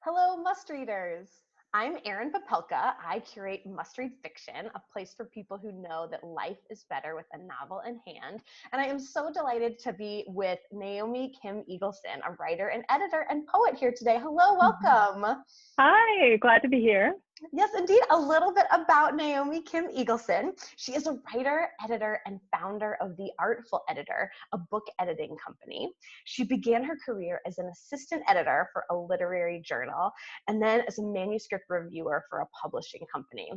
Hello, must readers. I'm Erin Popelka. I curate must read fiction, a place for people who know that life is better with a novel in hand. And I am so delighted to be with Naomi Kim Eagleson, a writer and editor and poet here today. Hello, welcome. Hi, glad to be here. Yes, indeed. A little bit about Naomi Kim Eagleson. She is a writer, editor, and founder of the Artful Editor, a book editing company. She began her career as an assistant editor for a literary journal and then as a manuscript reviewer for a publishing company.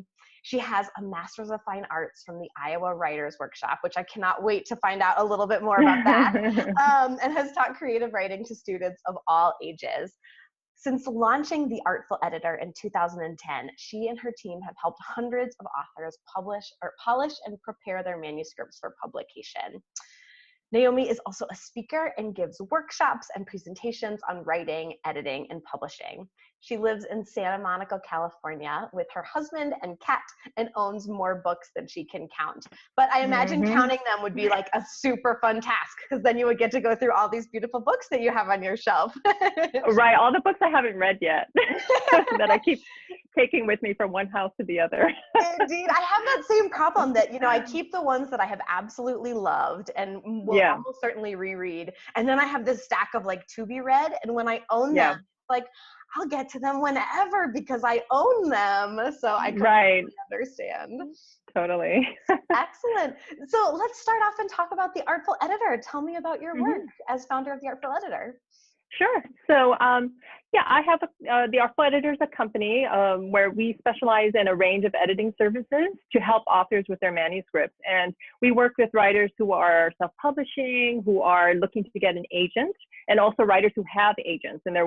She has a Master's of Fine Arts from the Iowa Writers Workshop, which I cannot wait to find out a little bit more about that, and has taught creative writing to students of all ages. Since launching The Artful Editor in 2010, she and her team have helped hundreds of authors polish and prepare their manuscripts for publication. Naomi is also a speaker and gives workshops and presentations on writing, editing, and publishing. She lives in Santa Monica, California with her husband and cat and owns more books than she can count. But I imagine counting them would be like a super fun task because then you would get to go through all these beautiful books that you have on your shelf. Right, all the books I haven't read yet that I keep taking with me from one house to the other. Indeed, I have that same problem that, I keep the ones that I have absolutely loved and will almost certainly reread. And then I have this stack of like to be read. And when I own them, like I'll get to them whenever because I own them. So I completely understand. Totally. Excellent. So let's start off and talk about The Artful Editor. Tell me about your work as founder of The Artful Editor. Sure. So, I have the Artful Editor is a company where we specialize in a range of editing services to help authors with their manuscripts. And we work with writers who are self-publishing, who are looking to get an agent, and also writers who have agents and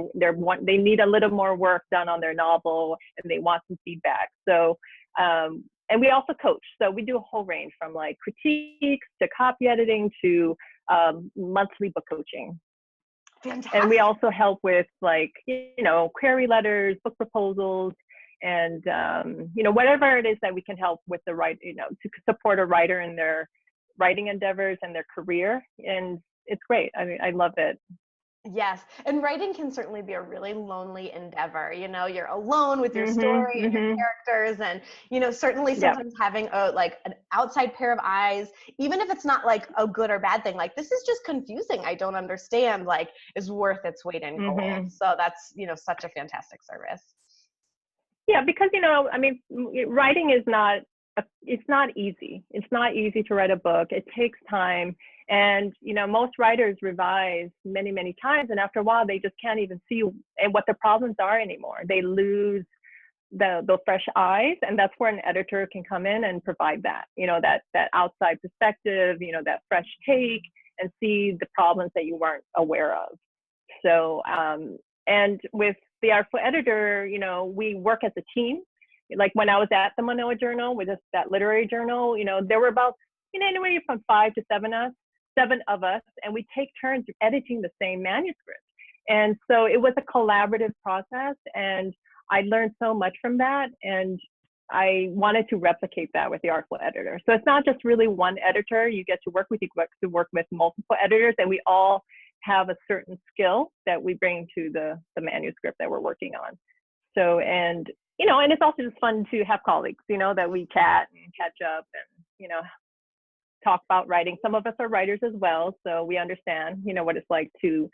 they need a little more work done on their novel and they want some feedback. So, and we also coach. So we do a whole range from like critiques to copy editing to monthly book coaching. Fantastic. And we also help with like, query letters, book proposals, and, whatever it is that we can help with the to support a writer in their writing endeavors and their career. And it's great. I mean, I love it. Yes. And writing can certainly be a really lonely endeavor. You're alone with your story and your characters. And, certainly sometimes having an outside pair of eyes, even if it's not like a good or bad thing, like this is just confusing. I don't understand, like is worth its weight in gold. So that's, such a fantastic service. Yeah, because, writing is it's not easy. It's not easy to write a book. It takes time. And, most writers revise many, many times. And after a while, they just can't even see what the problems are anymore. They lose those fresh eyes. And that's where an editor can come in and provide that, that outside perspective, that fresh take and see the problems that you weren't aware of. So, and with the Artful Editor, we work as a team. Like when I was at the Manoa Journal, with that literary journal, there were about, anywhere from 5 to 7 of us, and we take turns editing the same manuscript. And so it was a collaborative process, and I learned so much from that, and I wanted to replicate that with the Artful Editor. So it's not just really one editor you get to work with, you get to work with multiple editors, and we all have a certain skill that we bring to the manuscript that we're working on. So, and it's also just fun to have colleagues, that we chat and catch up and, talk about writing. Some of us are writers as well, so we understand, what it's like to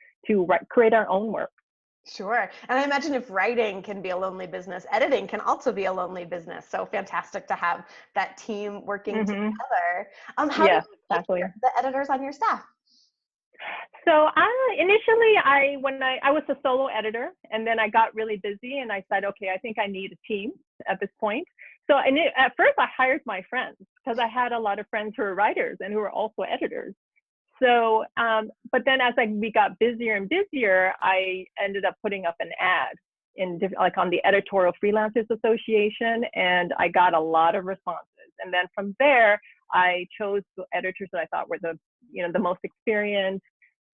create our own work. Sure. And I imagine if writing can be a lonely business, editing can also be a lonely business. So fantastic to have that team working together. How do you pick the editors on your staff? So initially, when I was a solo editor, and then I got really busy, and I said, okay, I think I need a team at this point. So at first, I hired my friends because I had a lot of friends who were writers and who were also editors. So, but then as we got busier and busier, I ended up putting up an ad on the Editorial Freelancers Association, and I got a lot of responses. And then from there, I chose the editors that I thought were the most experienced,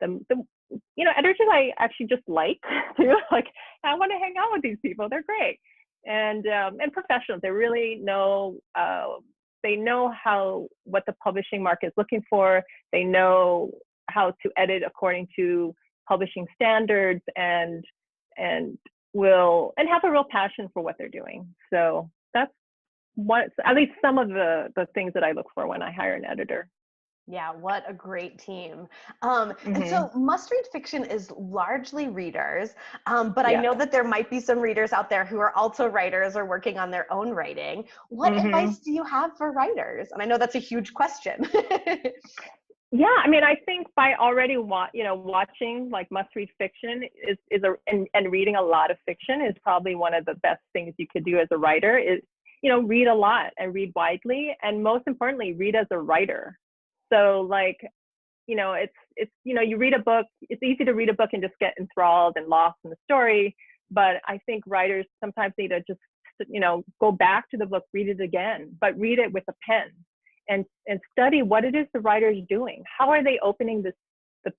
editors I actually just like too. Like, I want to hang out with these people. They're great. And professionals, they really know, they know what the publishing market is looking for. They know how to edit according to publishing standards and will, and have a real passion for what they're doing. So that's what, at least some of the things that I look for when I hire an editor. Yeah, what a great team. And Mm-hmm. so must-read fiction is largely readers, but I Yeah. know that there might be some readers out there who are also writers or working on their own writing. What Mm-hmm. advice do you have for writers? And I know that's a huge question. Yeah, I mean, I think by already watching like must-read fiction and reading a lot of fiction is probably one of the best things you could do as a writer is, read a lot and read widely, and most importantly, read as a writer. So like, you read a book, it's easy to read a book and just get enthralled and lost in the story. But I think writers sometimes need to just, go back to the book, read it again, but read it with a pen and study what it is the writer is doing. How are they opening the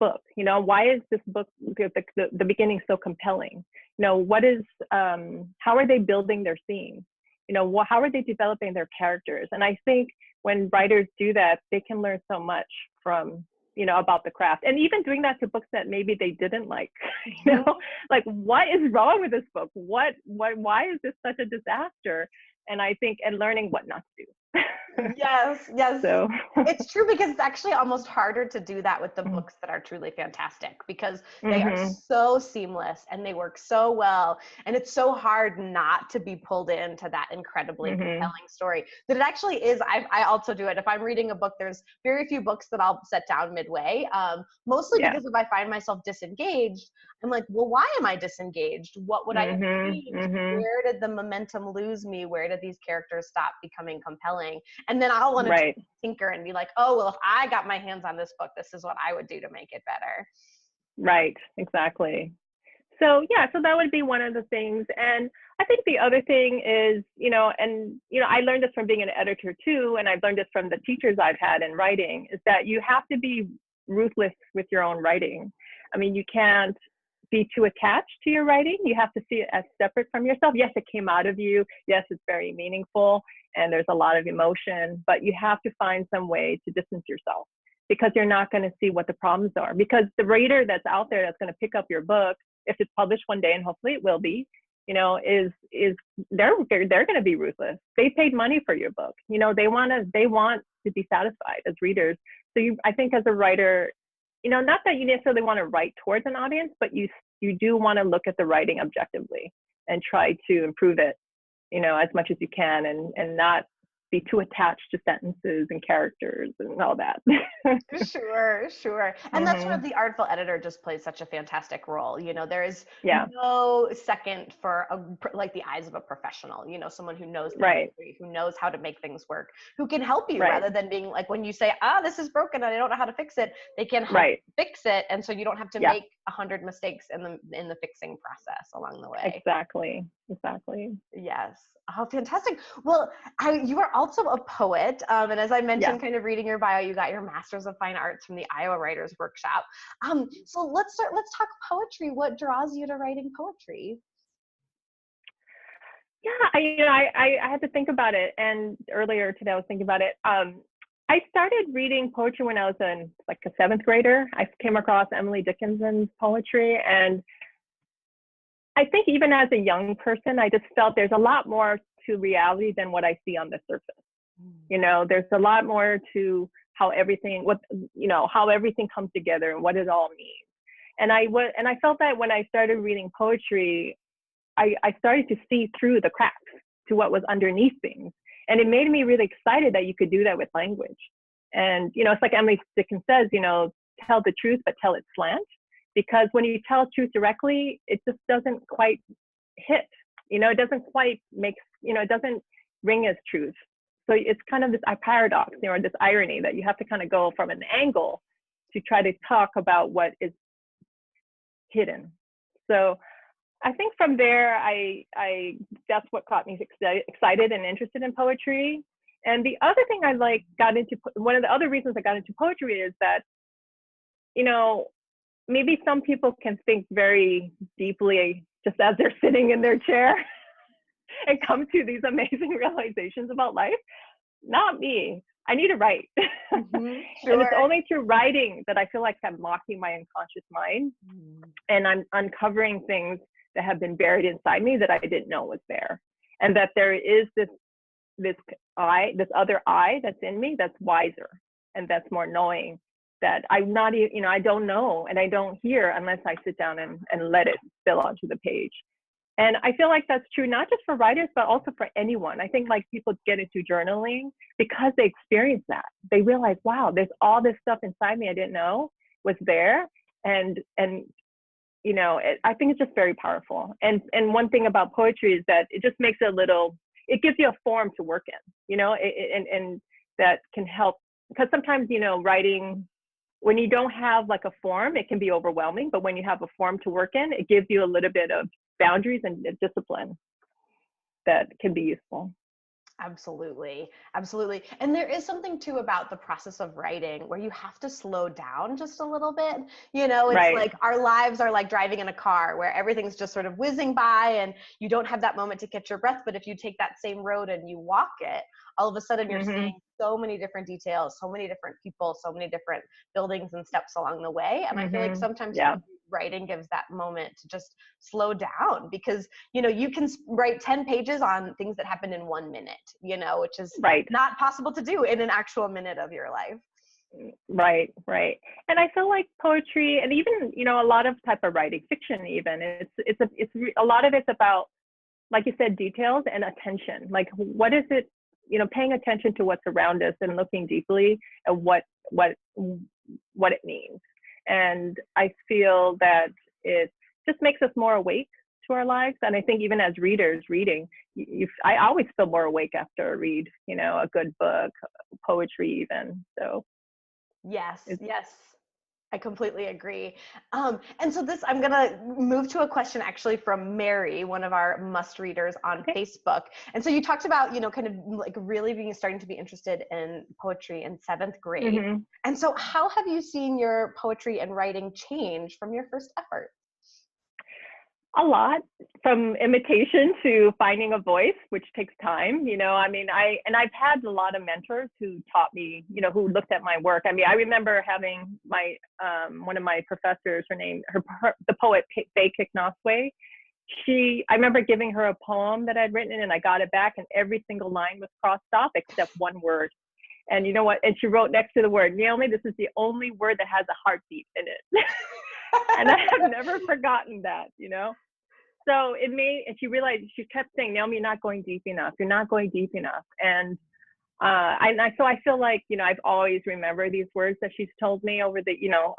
book? Why is this book, the beginning so compelling? How are they building their scene? How are they developing their characters? And I think when writers do that, they can learn so much from, about the craft. And even doing that to books that maybe they didn't like, like, what is wrong with this book? Why is this such a disaster? And I think, and learning what not to do. Yes, yes. So It's true, because it's actually almost harder to do that with the books that are truly fantastic, because they are so seamless and they work so well. And it's so hard not to be pulled into that incredibly compelling story that it actually is. I also do it. If I'm reading a book, there's very few books that I'll set down midway, mostly because if I find myself disengaged, I'm like, well, why am I disengaged? What would I have changed? Where did the momentum lose me? Where did these characters stop becoming compelling? And then I'll want to tinker and be like, oh, well, if I got my hands on this book, this is what I would do to make it better. Right, exactly. So yeah, so that would be one of the things. And I think the other thing is, I learned this from being an editor too, and I've learned this from the teachers I've had in writing, is that you have to be ruthless with your own writing. I mean, you can't be too attached to your writing. You have to see it as separate from yourself. Yes, it came out of you. Yes, it's very meaningful and there's a lot of emotion, but you have to find some way to distance yourself, because you're not going to see what the problems are. Because the reader that's out there that's going to pick up your book, if it's published one day, and hopefully it will be, is they're going to be ruthless. They paid money for your book. They want to be satisfied as readers. So I think as a writer, not that you necessarily want to write towards an audience, but you do want to look at the writing objectively and try to improve it, as much as you can, and not be too attached to sentences and characters and all that. Sure. And that's where the Artful Editor just plays such a fantastic role. There is no second for like the eyes of a professional, someone who knows the industry, who knows how to make things work, who can help you rather than being like, when you say, this is broken and I don't know how to fix it, they can help fix it. And so you don't have to make 100 mistakes in the fixing process along the way. Exactly. Yes. Oh, fantastic. Well, you are also a poet. And as I mentioned, kind of reading your bio, you got your Master's of Fine Arts from the Iowa Writers Workshop. So let's talk poetry. What draws you to writing poetry? Yeah, I had to think about it. And earlier today I was thinking about it. I started reading poetry when I was like a 7th grader. I came across Emily Dickinson's poetry, and I think even as a young person, I just felt there's a lot more to reality than what I see on the surface. There's a lot more to how everything comes together and what it all means. And I felt that when I started reading poetry, I started to see through the cracks to what was underneath things. And it made me really excited that you could do that with language. And, it's like Emily Dickinson says, tell the truth, but tell it slant. Because when you tell truth directly, it just doesn't quite hit, it doesn't quite make, it doesn't ring as truth. So it's kind of this paradox, or this irony that you have to kind of go from an angle to try to talk about what is hidden. So I think from there, that's what got me excited and interested in poetry. And the other thing one of the other reasons I got into poetry is that, maybe some people can think very deeply just as they're sitting in their chair and come to these amazing realizations about life. Not me. I need to write. And it's only through writing that I feel like I'm locking my unconscious mind and I'm uncovering things that have been buried inside me that I didn't know was there. And that there is this other I that's in me that's wiser and that's more knowing, that I'm not even, you know, I don't know and I don't hear unless I sit down and let it spill onto the page. And I feel like that's true, not just for writers, but also for anyone. I think like people get into journaling because they experience that. They realize, wow, there's all this stuff inside me I didn't know was there. And you know, I think it's just very powerful. And one thing about poetry is that it just makes it a little, it gives you a form to work in, you know, and that can help. Because sometimes, you know, writing, when you don't have like a form, it can be overwhelming. But when you have a form to work in, it gives you a little bit of boundaries and discipline that can be useful. Absolutely. Absolutely. And there is something too about the process of writing where you have to slow down just a little bit. You know, it's Right. like our lives are like driving in a car where everything's just sort of whizzing by and you don't have that moment to catch your breath. But if you take that same road and you walk it, all of a sudden you're Mm-hmm. seeing so many different details, so many different people, so many different buildings and steps along the way. And I feel like Mm-hmm. sometimes Yeah. writing gives that moment to just slow down, because you know you can write 10 pages on things that happen in 1 minute, you know, which is Right. not possible to do in an actual minute of your life. Right. Right. And I feel like poetry, and even, you know, a lot of type of writing, fiction, even a lot of it's about, like you said, details and attention. Like, what is it, you know, paying attention to what's around us and looking deeply at what it means. And I feel that it just makes us more awake to our lives. And I think even as readers reading, I always feel more awake after a read, you know, a good book, poetry even. So Yes, yes. I completely agree. And so I'm going to move to a question actually from Mary, one of our must readers on okay. Facebook. And so you talked about, you know, kind of like really starting to be interested in poetry in 7th grade. Mm-hmm. And so how have you seen your poetry and writing change from your first effort? A lot, from imitation to finding a voice, which takes time. You know, I mean, I've had a lot of mentors who taught me, you know, who looked at my work. I mean, I remember having my one of my professors, the poet Faye Kicknosway. I remember giving her a poem that I'd written, and I got it back, and every single line was crossed off except one word. And you know what? And she wrote next to the word, Naomi, this is the only word that has a heartbeat in it. And I have never forgotten that, you know? So and she realized, she kept saying, Naomi, you're not going deep enough. You're not going deep enough. And so I feel like, you know, I've always remembered these words that she's told me over the, you know,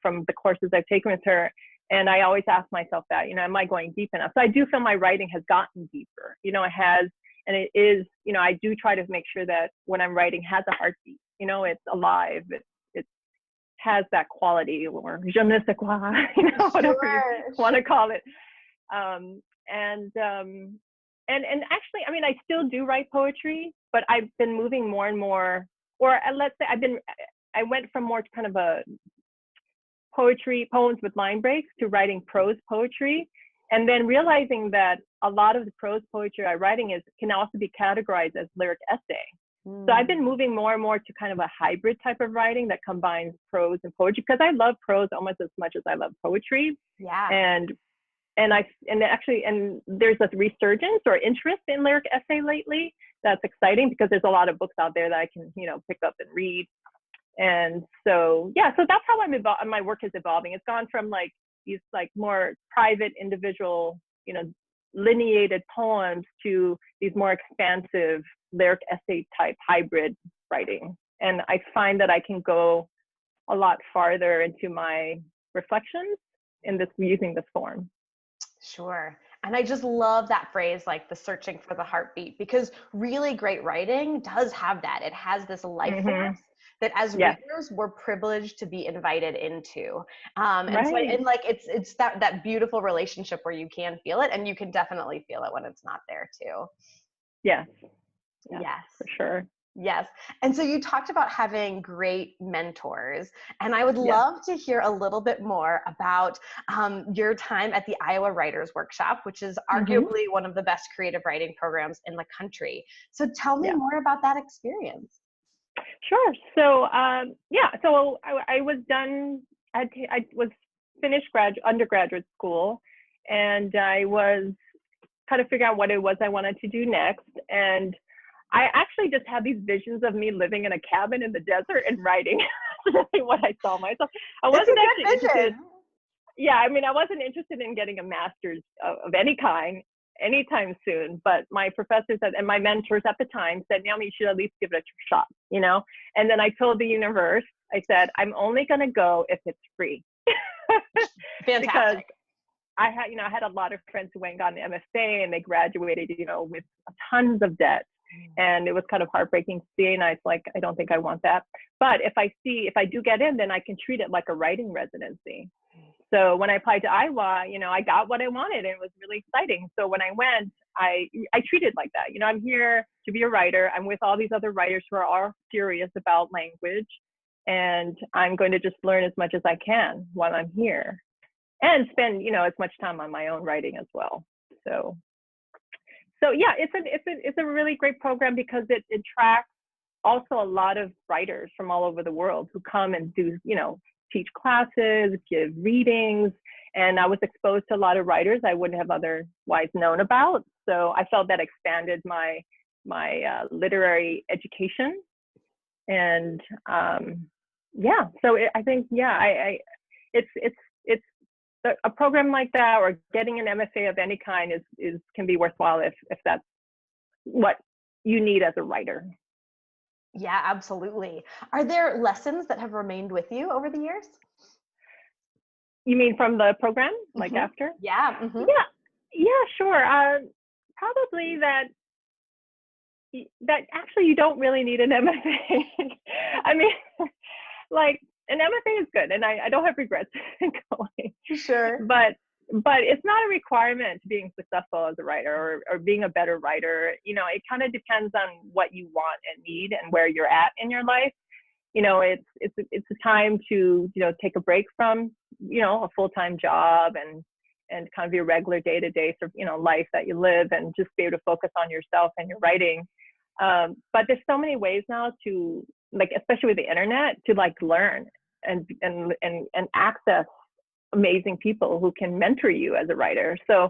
from the courses I've taken with her. And I always ask myself that, you know, am I going deep enough? So I do feel my writing has gotten deeper, you know, it has, and it is, you know, I do try to make sure that when I'm writing has a heartbeat, you know, it's alive, it has that quality, or je ne sais quoi, you know, whatever you want to call it. And actually, I mean, I still do write poetry, but I've been moving more and more, or let's say I went from more kind of a poems with line breaks to writing prose poetry, and then realizing that a lot of the prose poetry I'm writing can also be categorized as lyric essay. So I've been moving more and more to kind of a hybrid type of writing that combines prose and poetry, because I love prose almost as much as I love poetry. Yeah. And there's a resurgence or interest in lyric essay lately. That's exciting, because there's a lot of books out there that I can, you know, pick up and read. And so, yeah, so that's how my work is evolving. It's gone from like these like more private, individual, you know, lineated poems to these more expansive lyric essay type hybrid writing. And I find that I can go a lot farther into my reflections using this form. Sure. And I just love that phrase, like the searching for the heartbeat, because really great writing does have that. It has this life force that as readers, we're privileged to be invited into. And like, it's that beautiful relationship where you can feel it, and you can definitely feel it when it's not there too. Yes. Yes. For sure. Yes. And so you talked about having great mentors, and I would love to hear a little bit more about your time at the Iowa Writers Workshop, which is arguably one of the best creative writing programs in the country. So tell me more about that experience. Sure. So, so I was done, I was finished undergraduate school, and I was kind of figuring out what it was I wanted to do next. And I actually just had these visions of me living in a cabin in the desert and writing. That's really what I saw myself. I wasn't actually interested. Yeah, I mean, I wasn't interested in getting a master's of any kind anytime soon. But my professors and my mentors at the time said, Naomi, you should at least give it a shot, you know? And then I told the universe, I said, I'm only going to go if it's free. Fantastic. Because I had a lot of friends who went and got an MFA and they graduated, with tons of debt. And it was kind of heartbreaking to see. And I was like, I don't think I want that. But if I do get in, then I can treat it like a writing residency. So when I applied to Iowa, I got what I wanted and it was really exciting. So when I went, I treated it like that. I'm here to be a writer. I'm with all these other writers who are all serious about language. And I'm going to just learn as much as I can while I'm here. And spend, as much time on my own writing as well. So yeah, it's a really great program because it attracts also a lot of writers from all over the world who come and do, teach classes, give readings. And I was exposed to a lot of writers I wouldn't have otherwise known about. So I felt that expanded my literary education. And so I think, it's a program like that, or getting an MFA of any kind can be worthwhile if that's what you need as a writer. Yeah, absolutely. Are there lessons that have remained with you over the years? You mean from the program, like after? Yeah. Mm-hmm. Yeah, sure. Probably that actually you don't really need an MFA. I mean, like, an MFA is good, and I don't have regrets going. Sure. But it's not a requirement to being successful as a writer or being a better writer. It kind of depends on what you want and need and where you're at in your life. It's a time to take a break from a full-time job and kind of your regular day-to-day sort of life that you live, and just be able to focus on yourself and your writing. But there's so many ways now to, like, especially with the internet, to like learn and access amazing people who can mentor you as a writer. So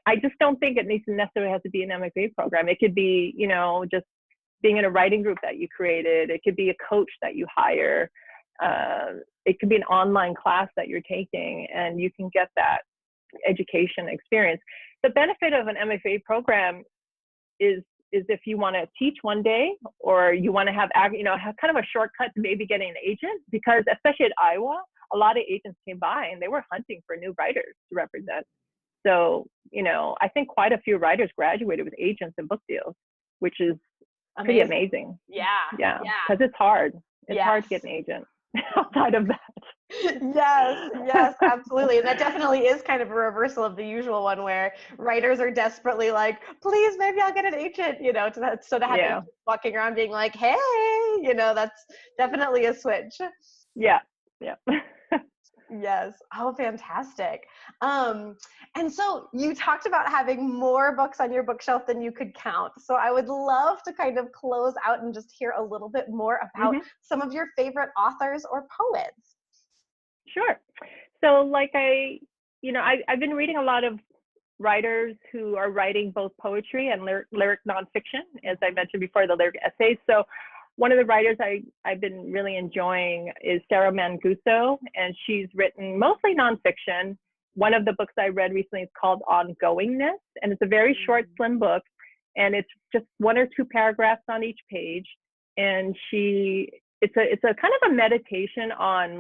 I just don't think it needs to necessarily have to be an MFA program. It could be, just being in a writing group that you created. It could be a coach that you hire. It could be an online class that you're taking, and you can get that education experience. The benefit of an MFA program is if you want to teach one day, or you want to have kind of a shortcut to maybe getting an agent, because especially at Iowa, a lot of agents came by and they were hunting for new writers to represent. So, I think quite a few writers graduated with agents and book deals, which is pretty amazing. Yeah. Because it's hard. It's hard to get an agent outside of that. Yes, absolutely. And that definitely is kind of a reversal of the usual one, where writers are desperately like, please, maybe I'll get an agent, so to have agents walking around being like, hey, that's definitely a switch. Yeah. Yes. Oh, fantastic. And so you talked about having more books on your bookshelf than you could count. So I would love to kind of close out and just hear a little bit more about some of your favorite authors or poets. Sure. So like I've been reading a lot of writers who are writing both poetry and lyric nonfiction, as I mentioned before, the lyric essays. So one of the writers I've been really enjoying is Sarah Manguso, and she's written mostly nonfiction. One of the books I read recently is called Ongoingness, and it's a very short, slim book, and it's just one or two paragraphs on each page. And it's a kind of a meditation on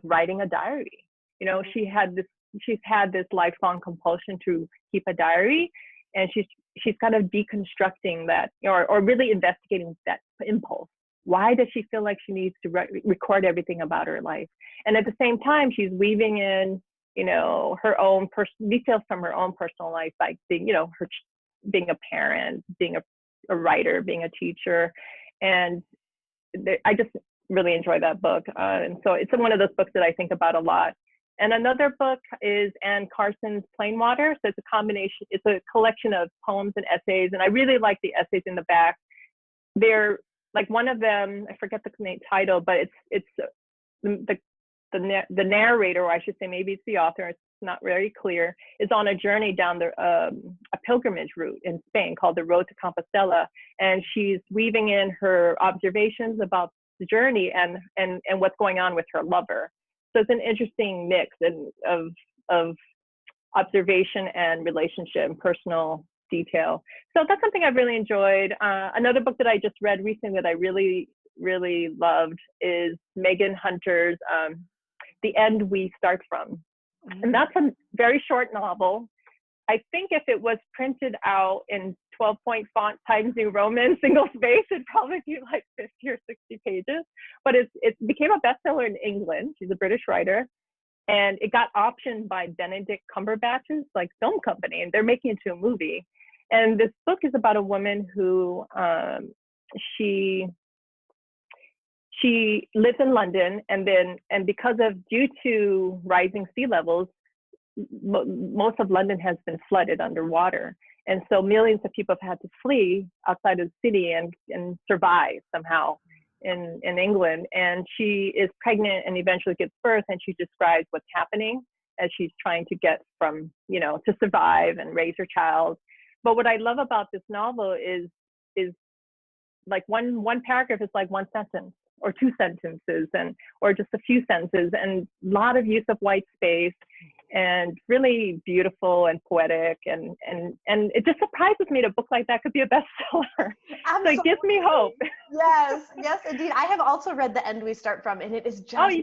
writing a diary. She's had this lifelong compulsion to keep a diary, and she's kind of deconstructing that, or really investigating that impulse. Why does she feel like she needs to record everything about her life? And at the same time, she's weaving in, her own details from her own personal life, like being, her being a parent, being a writer, being a teacher. And I just really enjoy that book. And so it's one of those books that I think about a lot. And another book is Anne Carson's Plain Water. So it's a collection of poems and essays. And I really like the essays in the back. They're like, one of them, I forget the title, but it's the the narrator, or I should say maybe it's the author, it's not very clear, is on a journey down a pilgrimage route in Spain called the Road to Compostela, and she's weaving in her observations about the journey and what's going on with her lover. So it's an interesting mix of observation and relationship and personal detail. So that's something I've really enjoyed. Another book that I just read recently that I really, really loved is Megan Hunter's The End We Start From. And that's a very short novel. I think if it was printed out in 12-point font Times New Roman, single space, it'd probably be like 50 or 60 pages. But it became a bestseller in England. She's a British writer. And it got optioned by Benedict Cumberbatch's like film company, and they're making it into a movie. And this book is about a woman who she lives in London, and because of due to rising sea levels, most of London has been flooded underwater. And so millions of people have had to flee outside of the city and survive somehow in England. And she is pregnant and eventually gives birth, and she describes what's happening as she's trying to get from, to survive and raise her child. But what I love about this novel is like one paragraph is like one sentence or two sentences or just a few sentences, and a lot of use of white space, and really beautiful and poetic, and it just surprises me that a book like that could be a bestseller. So it gives me hope. Yes, indeed. I have also read The End We Start From, and it is just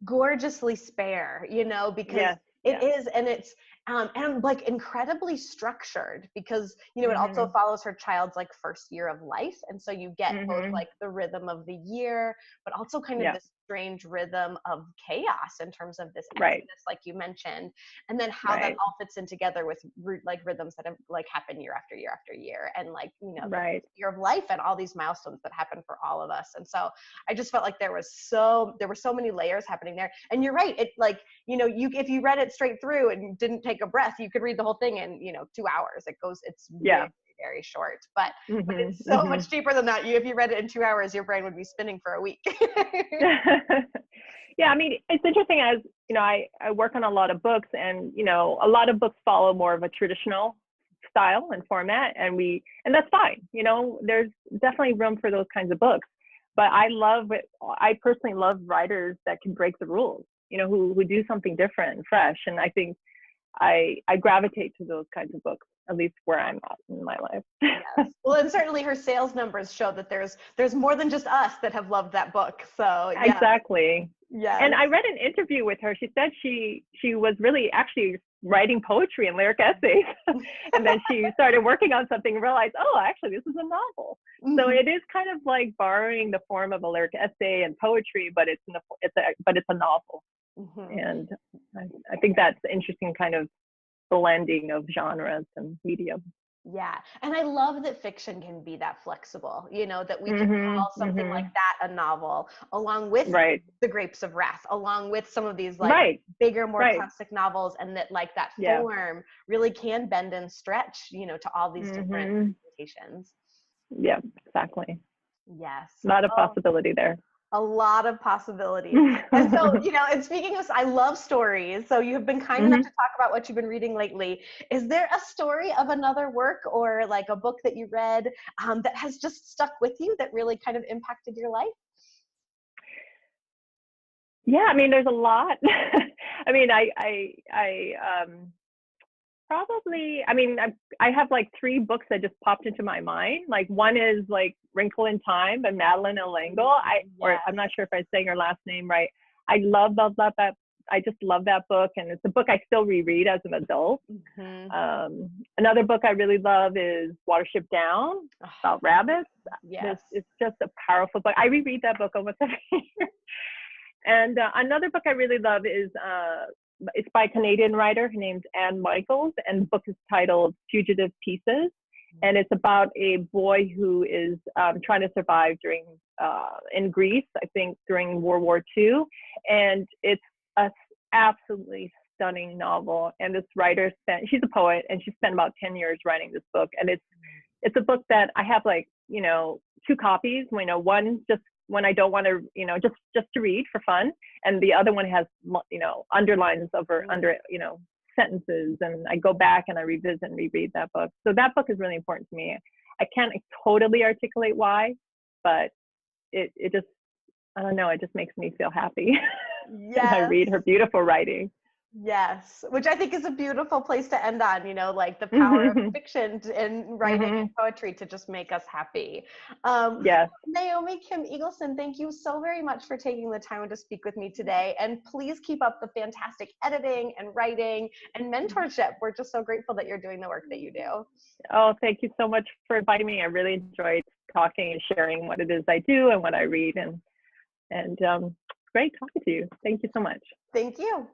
gorgeously spare, because it is, and it's and like incredibly structured, because it also follows her child's like first year of life, and so you get both like the rhythm of the year, but also kind of this strange rhythm of chaos in terms of this exodus, like you mentioned, and then how that all fits in together with like rhythms that have like happened year after year after year, and like the year of life and all these milestones that happen for all of us. And so I just felt like there were so many layers happening there. And you're right, it like if you read it straight through and didn't take a breath, you could read the whole thing in 2 hours. It's very, very short, but it's so much deeper than that. If you read it in 2 hours, your brain would be spinning for a week. Yeah, I mean, it's interesting, as I work on a lot of books, and a lot of books follow more of a traditional style and format, and that's fine. There's definitely room for those kinds of books, but I personally love writers that can break the rules, who do something different and fresh. And I think I gravitate to those kinds of books, at least where I'm at in my life. Yes. Well, and certainly her sales numbers show that there's more than just us that have loved that book. So yeah. Exactly. Yeah. And I read an interview with her. She said she was really actually writing poetry and lyric essays, and then she started working on something and realized, oh, actually, this is a novel. So it is kind of like borrowing the form of a lyric essay and poetry, but it's a novel. And I think that's the interesting kind of blending of genres and medium. Yeah. And I love that fiction can be that flexible, that we can call something like that a novel, along with The Grapes of Wrath, along with some of these like bigger, more classic novels, and that like that form really can bend and stretch, to all these different presentations. Yeah, exactly. Yes. A lot of possibility there. A lot of possibilities. And so, and speaking of, I love stories. So you have been kind enough to talk about what you've been reading lately. Is there a story of another work or like a book that you read that has just stuck with you, that really kind of impacted your life? Yeah, I mean, there's a lot. I mean, I have like 3 books that just popped into my mind. Like one is like Wrinkle in Time by Madeleine L'Engle. Or I'm not sure if I'm saying her last name right. I love that. I just love that book, and it's a book I still reread as an adult. Another book I really love is Watership Down, about rabbits. Yes, it's just a powerful book. I reread that book almost every year. And another book I really love is it's by a Canadian writer. Her name's Anne Michaels, and the book is titled Fugitive Pieces. And it's about a boy who is trying to survive in Greece, I think during World War II. And it's an absolutely stunning novel. And this writer she's a poet, and she spent about 10 years writing this book. And it's a book that I have like, 2 copies. One just when I don't want to, you know, just to read for fun. And the other one has, you know, underlines over under, you know, sentences. And I go back and I revisit and reread that book. So that book is really important to me. I can't totally articulate why, but it just, I don't know, it just makes me feel happy. And I Yes. read her beautiful writing. Yes, which I think is a beautiful place to end on, you know, like the power of fiction and writing and poetry to just make us happy. Yes. Naomi Kim Eagleson, thank you so very much for taking the time to speak with me today. And please keep up the fantastic editing and writing and mentorship. We're just so grateful that you're doing the work that you do. Oh, thank you so much for inviting me. I really enjoyed talking and sharing what it is I do and what I read. And great talking to you. Thank you so much. Thank you.